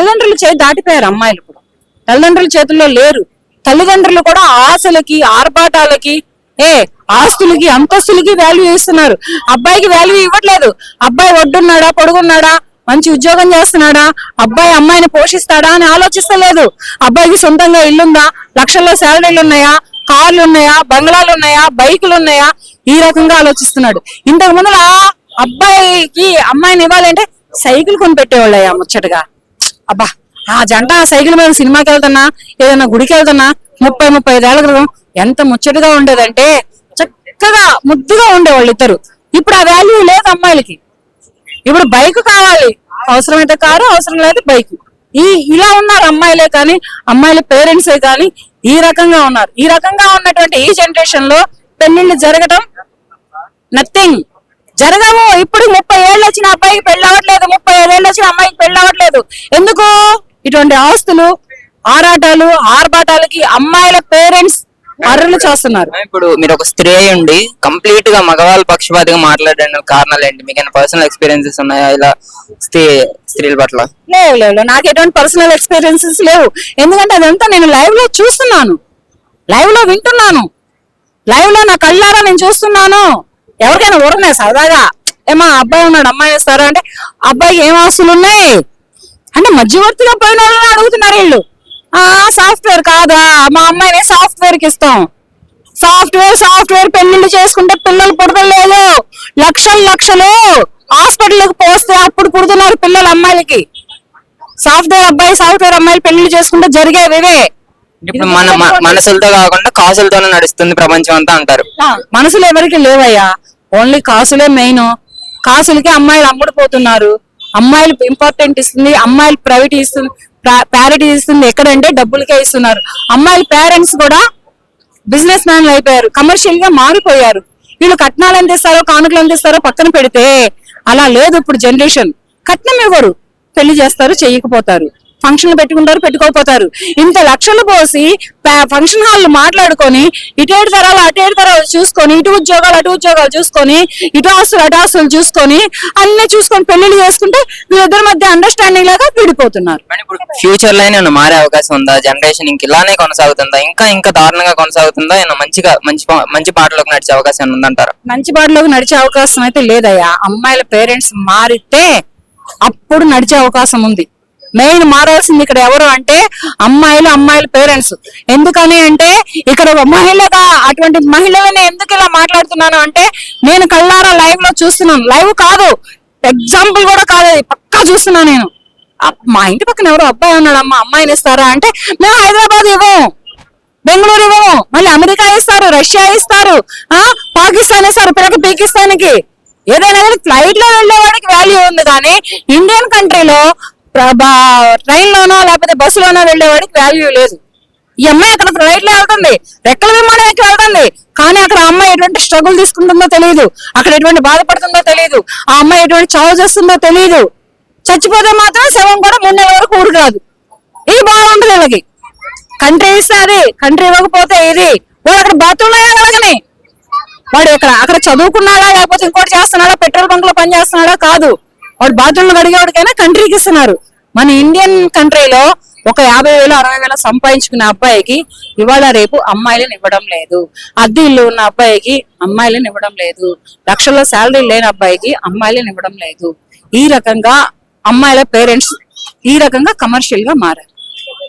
తల్లిదండ్రుల చేతి దాటిపోయారు అమ్మాయిలు కూడా, తల్లిదండ్రుల చేతుల్లో లేరు. తల్లిదండ్రులు కూడా ఆశలకి ఆర్భాటాలకి ఆస్తులకి అంతస్తులకి వాల్యూ ఇస్తున్నారు, అబ్బాయికి వాల్యూ ఇవ్వట్లేదు. అబ్బాయి ఒడ్డున్నాడా పొడుగున్నాడా, మంచి ఉద్యోగం చేస్తున్నాడా, అబ్బాయి అమ్మాయిని పోషిస్తాడా అని ఆలోచిస్తలేదు. అబ్బాయికి సొంతంగా ఇల్లుందా, లక్షల్లో శాలరీలు ఉన్నాయా, కార్లు ఉన్నాయా, బంగ్లాలు ఉన్నాయా, బైకులు ఉన్నాయా, ఈ రకంగా ఆలోచిస్తున్నాడు. ఇంతకు ముందు అబ్బాయికి అమ్మాయిని ఇవ్వాలంటే సైకిల్ కొని పెట్టేవాళ్ళయ్యా ముచ్చటగా. అబ్బా ఆ జంట ఆ సైకిల్ మీద సినిమాకి వెళ్తున్నా, ఏదైనా గుడికి వెళ్తున్నా 30-35 ఏళ్ల క్రితం ఎంత ముచ్చటగా ఉండేదంటే చక్కగా ముద్దుగా ఉండేవాళ్ళు ఇద్దరు. ఇప్పుడు ఆ వాల్యూ లేదు అమ్మాయిలకి. ఇప్పుడు బైక్ కావాలి, అవసరమైతే కారు, అవసరం లేదు బైక్. ఇలా ఉన్నారు అమ్మాయిలే కానీ, అమ్మాయిల పేరెంట్సే కానీ ఈ రకంగా ఉన్నారు. ఈ రకంగా ఉన్నటువంటి ఈ జనరేషన్ లో పెళ్లిళ్ళు జరగటం నథింగ్, జరగము. ఇప్పుడు 30 ఏళ్ళు వచ్చిన అబ్బాయికి పెళ్లి అవ్వట్లేదు, 35 ఏళ్ళు వచ్చిన అమ్మాయికి పెళ్లి అవ్వట్లేదు. ఎందుకు? ఇటువంటి ఆస్తులు ఆరాటాలు ఆర్భాటాలకి అమ్మాయిల పేరెంట్స్ అర్రలు చేస్తున్నారు. ఇప్పుడు మీరు ఒక స్త్రీ ఉండి కంప్లీట్ గా మగవాళ్ళ పక్షపాతిగా మాట్లాడడానికి కారణాలు ఏంటి? మీకు పర్సనల్ ఎక్స్పీరియన్సెస్ ఉన్నాయా ఇలా స్త్రీల పట్ల? లేవు, నాకు ఎటువంటి పర్సనల్ ఎక్స్పీరియన్సెస్ లేవు. ఎందుకంటే అదంతా నేను లైవ్ లో చూస్తున్నాను, లైవ్ లో వింటున్నాను, లైవ్ లో నా కళ్ళారా నేను చూస్తున్నాను. ఎవరికైనా ఊరనే సరదాగా ఏమా అబ్బాయి ఉన్నాడు అమ్మాయి ఇస్తారా అంటే, అబ్బాయికి ఏం ఆస్తులు ఉన్నాయి అంటే మధ్యవర్తిగా పోయిన వాళ్ళని అడుగుతున్నారు వీళ్ళు. సాఫ్ట్వేర్ కాదా, మా అమ్మాయిని సాఫ్ట్వేర్ కి ఇస్తాం. సాఫ్ట్వేర్ పెళ్లిళ్ళు చేసుకుంటే పిల్లలు పుడతలేదు, లక్షలు హాస్పిటల్కి పోస్తే అప్పుడు పుడుతున్నారు పిల్లలు అమ్మాయిలకి. సాఫ్ట్వేర్ అమ్మాయిలు పెళ్లిళ్ళు చేసుకుంటే జరిగేవివే. ఇప్పుడు మన మనసులతో కాకుండా కాసులతోనే నడుస్తుంది ప్రపంచం అంతా అంటారు. మనసులు ఎవరికి లేవయ్యా, ఓన్లీ కాసులే మెయిన్. కాసులకి అమ్మాయిలు అమ్ముడుపోతున్నారు. అమ్మాయిలు ఇంపార్టెంట్ ఇస్తుంది, అమ్మాయిలు ప్రైవేట్ ఇస్తుంది ఎక్కడంటే డబ్బులకే ఇస్తున్నారు. అమ్మాయిల పేరెంట్స్ కూడా బిజినెస్ మ్యాన్లు అయిపోయారు, కమర్షియల్ గా మారిపోయారు. వీళ్ళు కట్నాలు ఎంత ఇస్తారో కానుకలు ఎంత ఇస్తారో పక్కన పెడితే అలా లేదు ఇప్పుడు జనరేషన్. కట్నం ఇవ్వరు, పెళ్లి చేస్తారు, చెయ్యకపోతారు, ఫంక్షన్లు పెట్టుకుంటారు, పెట్టుకోకపోతారు. ఇంత లక్షలు పోసి ఫంక్షన్ హాల్ మాట్లాడుకొని ఇటేడు తరాలు అటేడు తరాలు చూసుకొని, ఇటు ఉద్యోగాలు అటు ఉద్యోగాలు చూసుకొని, ఇటు ఆస్తులు చూసుకొని అన్ని చూసుకొని పెళ్లిళ్ళు చేసుకుంటే వీళ్ళిద్దరి మధ్య అండర్స్టాండింగ్ లాగా విడిపోతున్నారు. ఫ్యూచర్ లో ఏమైనా మారే అవకాశం ఉందా? జనరేషన్ ఇంక ఇలానే కొనసాగుతుందా, ఇంకా దారుణంగా కొనసాగుతుందా? మంచి బాటలోకి నడిచే అవకాశం ఉందంటారా? మంచి బాటలోకి నడిచే అవకాశం అయితే లేదయ్యా. అమ్మాయిల పేరెంట్స్ మారితే అప్పుడు నడిచే అవకాశం ఉంది. మెయిన్ మారాల్సింది ఇక్కడ ఎవరు అంటే అమ్మాయిల పేరెంట్స్. ఎందుకని అంటే ఇక్కడ మహిళగా అటువంటి మహిళలని ఎందుకు ఇలా మాట్లాడుతున్నాను అంటే నేను కళ్ళారా లైవ్ లో చూస్తున్నాను. లైవ్ కాదు, ఎగ్జాంపుల్ కూడా కాదు, పక్కా చూస్తున్నా నేను. మా ఇంటి పక్కన ఎవరో అబ్బాయి ఉన్నాడు, అమ్మాయిని ఇస్తారా అంటే మేము హైదరాబాద్ ఇవ్వము, బెంగళూరు ఇవ్వము, మళ్ళీ అమెరికా ఇస్తారు, రష్యా ఇస్తారు, పాకిస్తాన్ ఇస్తారు, పిల్లకి పాకిస్తాన్కి. ఏదైనా ఫ్లైట్ లో వెళ్ళేవాడికి వాల్యూ ఉంది కానీ ఇండియన్ కంట్రీలో ట్రైన్ లోనో లేకపోతే బస్సులోనో వెళ్ళేవాడికి వాల్యూ లేదు. ఈ అమ్మాయి అక్కడ ఫ్లైట్ లో వెళ్తుంది, రెక్కల విమానం ఎక్కి వెళ్తుంది, కానీ అక్కడ అమ్మాయి ఎటువంటి స్ట్రగుల్ తీసుకుంటుందో తెలియదు, అక్కడ ఎటువంటి బాధపడుతుందో తెలియదు, ఆ అమ్మాయి ఎటువంటి చావు చేస్తుందో తెలియదు. చచ్చిపోతే మాత్రం శవం కూడా 3 నెలల వరకు ఊరు రాదు. ఇది బాగుంటుంది వీళ్ళకి. కంట్రీ ఇస్తే అది, కంట్రీ ఇవ్వకపోతే ఇది. వాడు అక్కడ బాత్రూంలో వెళ్ళగలగని వాడు అక్కడ చదువుకున్నాడా లేకపోతే ఇంకోటి చేస్తున్నాడా, పెట్రోల్ బంక్ లో పని చేస్తున్నాడా కాదు, వాడు బాత్రూంలో అడిగేవాడికైనా కంట్రీకి ఇస్తున్నారు. మన ఇండియన్ కంట్రీలో ఒక 50,000 60,000 సంపాదించుకునే అబ్బాయికి ఇవాళ రేపు అమ్మాయిలను ఇవ్వడం లేదు. అద్దె ఇల్లు ఉన్న అబ్బాయికి అమ్మాయిలను ఇవ్వడం లేదు. లక్షల్లో శాలరీ లేని అబ్బాయికి అమ్మాయిలను ఇవ్వడం లేదు. ఈ రకంగా అమ్మాయిల పేరెంట్స్ ఈ రకంగా కమర్షియల్ గా మారారు.